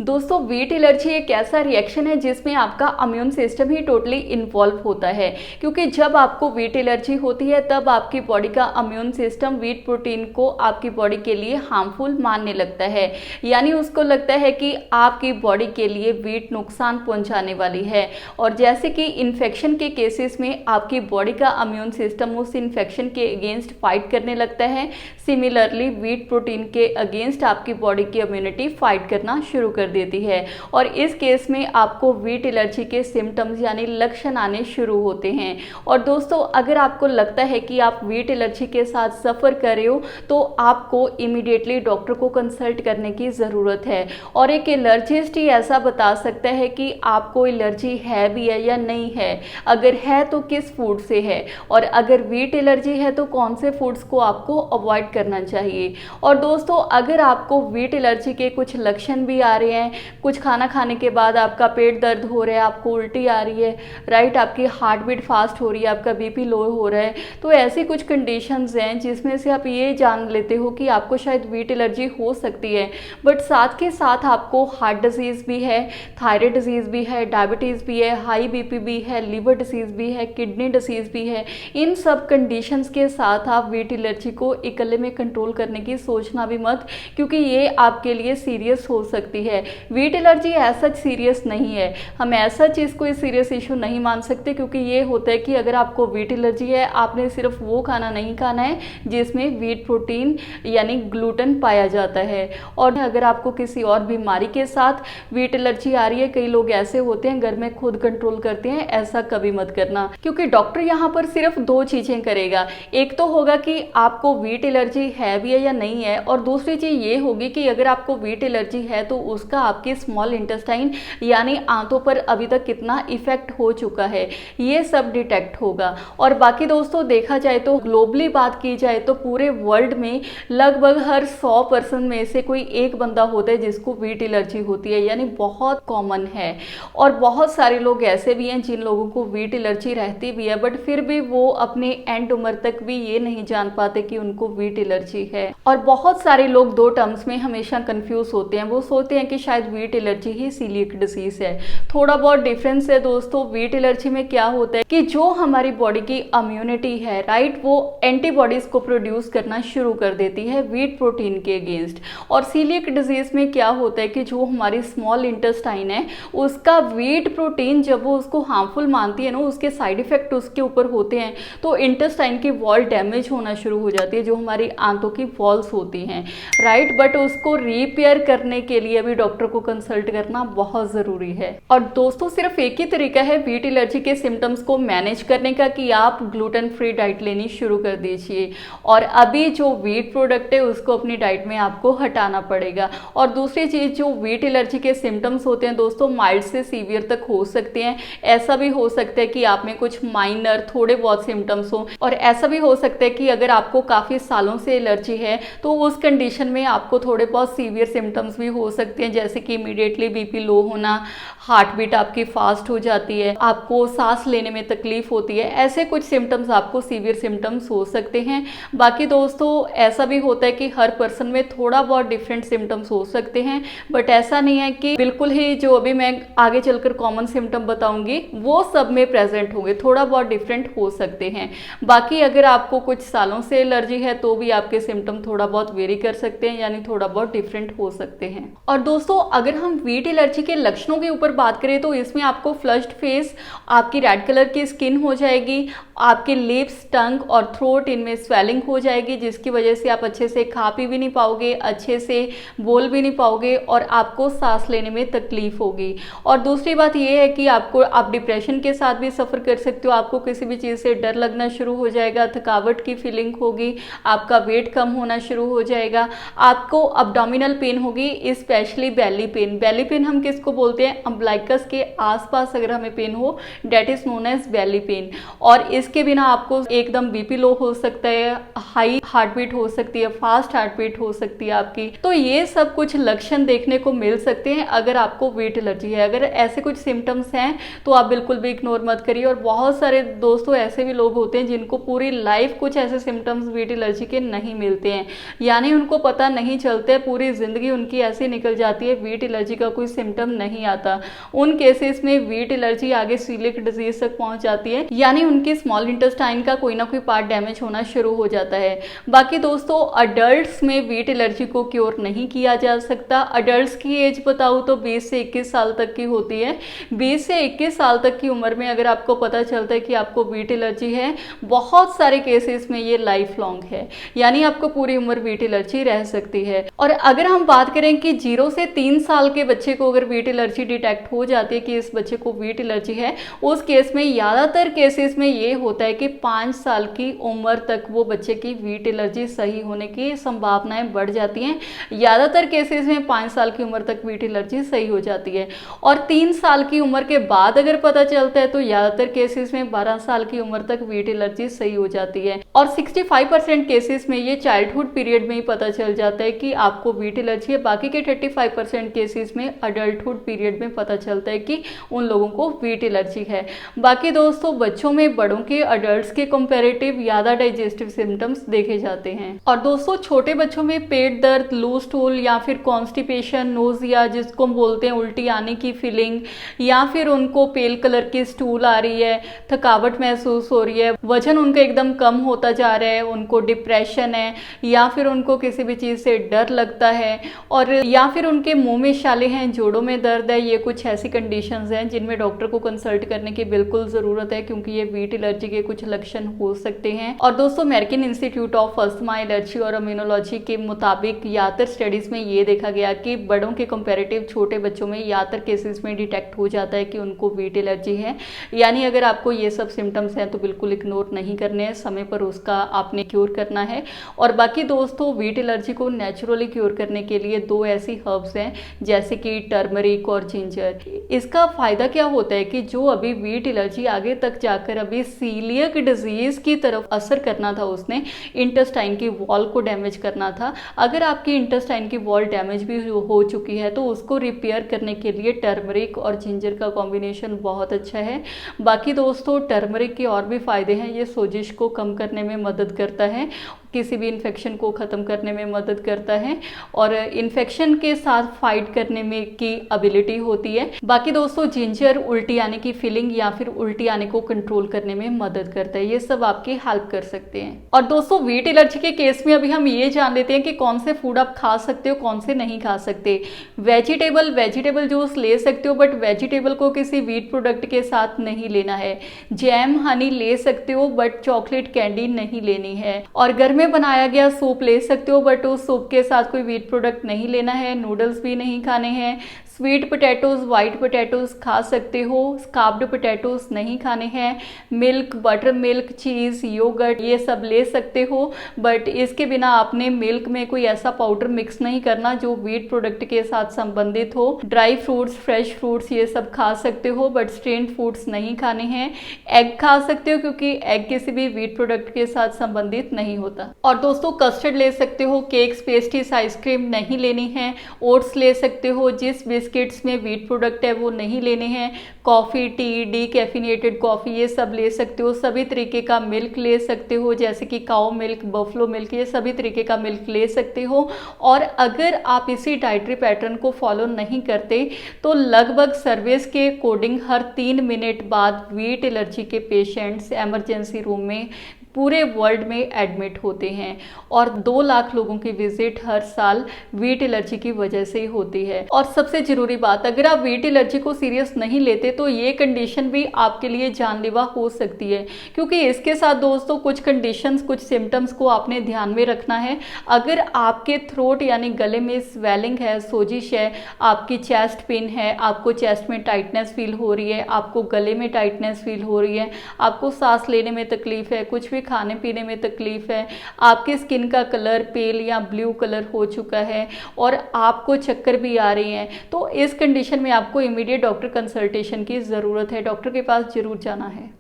दोस्तों wheat allergy एक ऐसा रिएक्शन है जिसमें आपका इम्यून सिस्टम ही टोटली इन्वॉल्व होता है, क्योंकि जब आपको वीट एलर्जी होती है तब आपकी बॉडी का इम्यून सिस्टम वीट प्रोटीन को आपकी बॉडी के लिए हार्मफुल मानने लगता है। यानी उसको लगता है कि आपकी बॉडी के लिए वीट नुकसान पहुंचाने वाली है। और जैसे कि इन्फेक्शन के केसेस में आपकी बॉडी का इम्यून सिस्टम उस इन्फेक्शन के अगेंस्ट फाइट करने लगता है, सिमिलरली वीट प्रोटीन के अगेंस्ट आपकी बॉडी की इम्यूनिटी फाइट करना शुरू कर देती है। और इस केस में आपको वीट एलर्जी के सिम्टम्स यानी लक्षण आने शुरू होते हैं। और दोस्तों अगर आपको लगता है कि आप वीट एलर्जी के साथ सफ़र कर रहे हो तो आपको इमीडिएटली डॉक्टर को कंसल्ट करने की ज़रूरत है। और एक एलर्जिस्ट ही ऐसा बता सकता है कि आपको एलर्जी है भी है या नहीं है, अगर है तो किस फूड से है, और अगर वीट एलर्जी है तो कौन से फूड्स को आपको अवॉइड करना चाहिए। और दोस्तों अगर आपको वीट एलर्जी के कुछ लक्षण भी आ रहे हैं, कुछ खाना खाने के बाद आपका पेट दर्द हो रहा है, आपको उल्टी आ रही है, राइट, आपकी हार्ट बीट फास्ट हो रही है, आपका बीपी लो हो रहा है, तो ऐसी कुछ कंडीशंस हैं जिसमें से आप ये जान लेते हो कि आपको शायद वीट एलर्जी हो सकती है। बट साथ के साथ आपको हार्ट डिजीज़ भी है, थायराइड डिजीज़ भी है, डायबिटीज़ भी है, हाई बीपी भी है, लीवर डिजीज़ भी है, किडनी डिजीज़ भी है। इन सब कंडीशंस के साथ आप वीट एलर्जी को इकल्ले में कंट्रोल करने की सोचना भी मत, क्योंकि ये आपके लिए सीरियस हो सकती है। वीट एलर्जी ऐसा सीरियस नहीं है, हम ऐसा चीज़ कोई सीरियस इशू नहीं मान सकते, क्योंकि ये होता है कि अगर आपको वीट एलर्जी है आपने सिर्फ वो खाना नहीं खाना है जिसमें वीट प्रोटीन यानी ग्लूटेन पाया जाता है। और अगर आपको किसी और बीमारी के साथ वीट एलर्जी आ रही है, कई लोग ऐसे होते हैं घर में खुद कंट्रोल करते हैं, ऐसा कभी मत करना, क्योंकि डॉक्टर यहाँ पर सिर्फ दो चीज़ें करेगा। एक तो होगा कि आपको वीट एलर्जी है भी है या नहीं है, और दूसरी चीज़ ये होगी कि अगर आपको वीट एलर्जी है तो उसका आपके स्मॉल इंटेस्टाइन यानी आंतों पर अभी तक कितना इफेक्ट हो चुका है, ये सब डिटेक्ट होगा। और बाकी दोस्तों देखा जाए तो ग्लोबली बात की जाए तो पूरे वर्ल्ड में लगभग हर 100% में से कोई एक बंदा होता है जिसको वीट एलर्जी होती है, यानी बहुत कॉमन है। और बहुत सारे लोग ऐसे भी हैं जिन लोगों को वीट एलर्जी रहती भी है, बट फिर भी वो अपने एंड उम्र तक भी ये नहीं जान पाते कि उनको वीट एलर्जी है। और बहुत सारे लोग दो टर्म्स में हमेशा कंफ्यूज होते हैं, वो सोचते हैं कि शायद वीट एलर्जी ही सीलिएक डिसीज है। थोड़ा बहुत डिफरेंस है दोस्तों। वीट एलर्जी में क्या होता है कि जो हमारी बॉडी की इम्यूनिटी है, राइट, वो एंटीबॉडीज को प्रोड्यूस करना शुरू कर देती है वीट प्रोटीन के अगेंस्ट। और सीलिएक डिजीज में क्या होता है कि जो हमारी स्मॉल इंटेस्टाइन है उसका वीट प्रोटीन जब वो उसको हार्मफुल मानती है ना, उसके साइड इफेक्ट उसके ऊपर होते हैं, तो इंटेस्टाइन की वॉल डैमेज होना शुरू हो जाती है, जो हमारी आंतों की वॉल्स होती हैं, राइट। बट उसको रिपेयर करने के लिए भी डॉक्टर को कंसल्ट करना बहुत ज़रूरी है। और दोस्तों सिर्फ एक ही तरीका है वीट एलर्जी के सिम्टम्स को मैनेज करने का कि आप ग्लूटेन फ्री डाइट लेनी शुरू कर दीजिए। और अभी जो वीट प्रोडक्ट है उसको अपनी डाइट में आपको हटाना पड़ेगा। और दूसरी चीज़, जो वीट एलर्जी के सिम्टम्स होते हैं दोस्तों माइल्ड से सीवियर तक हो सकते हैं। ऐसा भी हो सकता है कि आप में कुछ माइनर थोड़े बहुत सिम्टम्स हो, और ऐसा भी हो सकता है कि अगर आपको काफ़ी सालों से एलर्जी है तो उस कंडीशन में आपको थोड़े बहुत सीवियर सिम्टम्स भी हो सकते हैं, जैसे कि इमीडिएटली बीपी लो होना, हार्ट बीट आपकी फास्ट हो जाती है, आपको सांस लेने में तकलीफ होती है। ऐसे कुछ सिम्टम्स आपको सीवियर सिम्टम्स हो सकते हैं। बाकी दोस्तों ऐसा भी होता है कि हर पर्सन में थोड़ा बहुत डिफरेंट सिम्टम्स हो सकते हैं, बट ऐसा नहीं है कि बिल्कुल ही जो अभी मैं आगे चलकर कॉमन सिम्टम बताऊंगी वो सब में प्रेजेंट होंगे, थोड़ा बहुत डिफरेंट हो सकते हैं। बाकी अगर आपको कुछ सालों से एलर्जी है तो भी आपके सिम्टम थोड़ा बहुत वेरी कर सकते हैं, यानी थोड़ा बहुत डिफरेंट हो सकते हैं। और दोस्तों अगर हम वीट एलर्जी के लक्षणों के ऊपर बात करें तो इसमें आपको फ्लश्ड फेस, आपकी रेड कलर की स्किन हो जाएगी, आपके लिप्स, टंग और थ्रोट इनमें स्वेलिंग हो जाएगी, जिसकी वजह से आप अच्छे से खा पी भी नहीं पाओगे, अच्छे से बोल भी नहीं पाओगे, और आपको सांस लेने में तकलीफ होगी। और दूसरी बात यह है कि आप डिप्रेशन के साथ भी सफ़र कर सकते हो, आपको किसी भी चीज़ से डर लगना शुरू हो जाएगा, थकावट की फीलिंग होगी, आपका वेट कम होना शुरू हो जाएगा, आपको अब्डोमिनल पेन होगी, स्पेशली बेली पेन। बेली पेन हम किसको बोलते हैं, अम्बलाइकस के आसपास अगर हमें पेन हो, that is known as belly pain. और इसके बिना आपको एकदम बीपी लो हो सकता है, हाई हार्ट बीट हो सकती है, फास्ट हार्ट बीट हो सकती है आपकी। तो ये सब कुछ लक्षण देखने को मिल सकते हैं अगर आपको वीट एलर्जी है। अगर ऐसे कुछ सिम्टम्स हैं तो आप बिल्कुल भी इग्नोर मत करिए। और बहुत सारे दोस्तों ऐसे भी लोग होते हैं जिनको पूरी लाइफ कुछ ऐसे सिम्टम्स वीट एलर्जी के नहीं मिलते हैं, यानी उनको पता नहीं चलते, पूरी जिंदगी उनकी ऐसी निकल जाती है है, वीट एलर्जी का कोई सिम्टम नहीं आता। उन केसेस में वीट एलर्जी आगे सीलियक डिजीज तक पहुंच जाती है, यानी उनके स्मॉल इंटेस्टाइन का कोई ना कोई पार्ट डैमेज होना शुरू हो जाता है। बाकी दोस्तों अडल्ट्स में वीट एलर्जी को क्योर नहीं किया जा सकता। अडल्ट्स की एज बताऊँ तो 20 से 21 साल तक की होती है। 20 से 21 साल तक की उम्र में अगर आपको पता चलता है कि आपको वीट एलर्जी है, बहुत सारे केसेस में ये लाइफ लॉन्ग है, यानी आपको पूरी उम्र वीट एलर्जी रह सकती है। और अगर हम बात करें कि 0 से 3 साल के बच्चे को अगर वीट एलर्जी डिटेक्ट हो जाती है कि इस बच्चे को वीट एलर्जी है, उस केस में ज़्यादातर केसेस में ये होता है कि 5 साल की उम्र तक वो बच्चे की वीट एलर्जी सही होने की संभावनाएं बढ़ जाती हैं। ज़्यादातर केसेस में 5 साल की उम्र तक वीट एलर्जी सही हो जाती है। और 3 साल की उम्र के बाद अगर पता चलता है तो ज़्यादातर केसेस में 12 साल की उम्र तक वीट एलर्जी सही हो जाती है। और 65% केसेस में ये चाइल्डहुड पीरियड में ही पता चल जाता है कि आपको वीट एलर्जी है। बाकी के 35% केसेस में अडल्टहुड पीरियड में पता चलता है कि उन लोगों को वीट एलर्जी है। बाकी दोस्तों बच्चों में बड़ों के अडल्ट्स के कंपैरेटिव ज़्यादा डाइजेस्टिव सिम्टम्स देखे जाते हैं। और दोस्तों छोटे बच्चों में पेट दर्द, लूज स्टूल या फिर कॉन्स्टिपेशन, नोजिया जिसको हम बोलते हैं उल्टी आने की फीलिंग, या फिर उनको पेल कलर की स्टूल आ रही है, थकावट महसूस हो रही है, वजन उनका एकदम कम होता जा रहा है, उनको डिप्रेशन है, या फिर उनको किसी भी चीज़ से डर लगता है, और या फिर उनके मुंह में छाले हैं, जोड़ों में दर्द है, ये कुछ ऐसी कंडीशंस हैं जिनमें डॉक्टर को कंसल्ट करने की बिल्कुल ज़रूरत है, क्योंकि ये वीट एलर्जी के कुछ लक्षण हो सकते हैं। और दोस्तों American institute of asthma, allergy और इम्यूनोलॉजी के मुताबिक ज़्यादातर स्टडीज़ में ये देखा गया कि बड़ों के कंपैरेटिव छोटे बच्चों में ज़्यादातर केसेस में डिटेक्ट हो जाता है कि उनको वीट एलर्जी है। यानी अगर आपको ये सब सिम्टम्स हैं तो बिल्कुल इग्नोर नहीं करने हैं, समय पर उसका आपने क्योर करना है। और बाकी दोस्तों वीट एलर्जी को नेचुरली क्योर करने के लिए 2 ऐसी हर्ब्स हैं जैसे कि टर्मरिक और जिंजर। इसका फ़ायदा क्या होता है कि जो अभी वीट एलर्जी आगे तक जाकर अभी सीलियक डिजीज की तरफ असर करना था, उसने इंटेस्टाइन की वॉल को डैमेज करना था। अगर आपकी इंटेस्टाइन की वॉल डैमेज भी हो चुकी है तो उसको रिपेयर करने के लिए टर्मरिक और जिंजर का कॉम्बिनेशन बहुत अच्छा है। बाकी दोस्तों टर्मरिक के और भी फ़ायदे हैं, ये सोजिश को कम करने में मदद करता है, किसी भी इन्फेक्शन को ख़त्म करने में मदद करता है, और इन्फेक्शन के साथ फाइट करने में की एबिलिटी होती है। बाकी दोस्तों जिंजर उल्टी आने की फीलिंग या फिर उल्टी आने को कंट्रोल करने में मदद करता है, ये सब आपकी हेल्प कर सकते हैं। और दोस्तों वीट एलर्जी के केस में अभी हम ये जान लेते हैं कि कौन से फूड आप खा सकते हो, कौन से नहीं खा सकते। वेजिटेबल जूस ले सकते हो, बट वेजिटेबल को किसी वीट प्रोडक्ट के साथ नहीं लेना है। जैम, हनी ले सकते हो, बट चॉकलेट कैंडी नहीं लेनी है। और घर में बनाया गया सूप ले सकते हो, बट उस सूप के साथ कोई वीट प्रोडक्ट नहीं लेना है। नूडल्स भी नहीं खाने हैं। स्वीट पोटैटोज, वाइट पोटैटोज खा सकते हो, स्कार्ब्ड पोटैटोज नहीं खाने हैं। मिल्क, बटर मिल्क, चीज़, योगर्ट ये सब ले सकते हो, बट इसके बिना आपने मिल्क में कोई ऐसा पाउडर मिक्स नहीं करना जो वीट प्रोडक्ट के साथ संबंधित हो। ड्राई फ्रूट्स, फ्रेश फ्रूट्स ये सब खा सकते हो, बट स्ट्रेन्ड फूड्स नहीं खाने हैं। एग खा सकते हो क्योंकि एग किसी भी वीट प्रोडक्ट के साथ संबंधित नहीं होता। और दोस्तों कस्टर्ड ले सकते हो, केक्स, पेस्ट्रीज, आइसक्रीम नहीं लेनी है। ओट्स ले सकते हो, जिस बिस्किट्स में वीट प्रोडक्ट है वो नहीं लेने हैं। कॉफ़ी, टी, डीकैफिनेटेड कॉफ़ी ये सब ले सकते हो। सभी तरीके का मिल्क ले सकते हो, जैसे कि काऊ मिल्क, बफलो मिल्क, ये सभी तरीके का मिल्क ले सकते हो। और अगर आप इसी डाइटरी पैटर्न को फॉलो नहीं करते तो लगभग सर्विस के अकॉर्डिंग हर 3 मिनट बाद वीट एलर्जी के पेशेंट्स इमरजेंसी रूम में पूरे वर्ल्ड में एडमिट होते हैं, और 2 लाख लोगों की विजिट हर साल वीट एलर्जी की वजह से होती है। और सबसे ज़रूरी बात, अगर आप वीट एलर्जी को सीरियस नहीं लेते तो ये कंडीशन भी आपके लिए जानलेवा हो सकती है, क्योंकि इसके साथ दोस्तों कुछ कंडीशंस, कुछ सिम्टम्स को आपने ध्यान में रखना है। अगर आपके थ्रोट यानी गले में स्वेलिंग है, सोजिश है, आपकी चेस्ट पेन है, आपको चेस्ट में टाइटनेस फील हो रही है, आपको गले में टाइटनेस फील हो रही है, आपको सांस लेने में तकलीफ है, कुछ भी खाने पीने में तकलीफ है, आपकी स्किन का कलर पेल या ब्लू कलर हो चुका है, और आपको चक्कर भी आ रही हैं, तो इस कंडीशन में आपको इमीडिएट डॉक्टर कंसल्टेशन की ज़रूरत है। डॉक्टर के पास जरूर जाना है।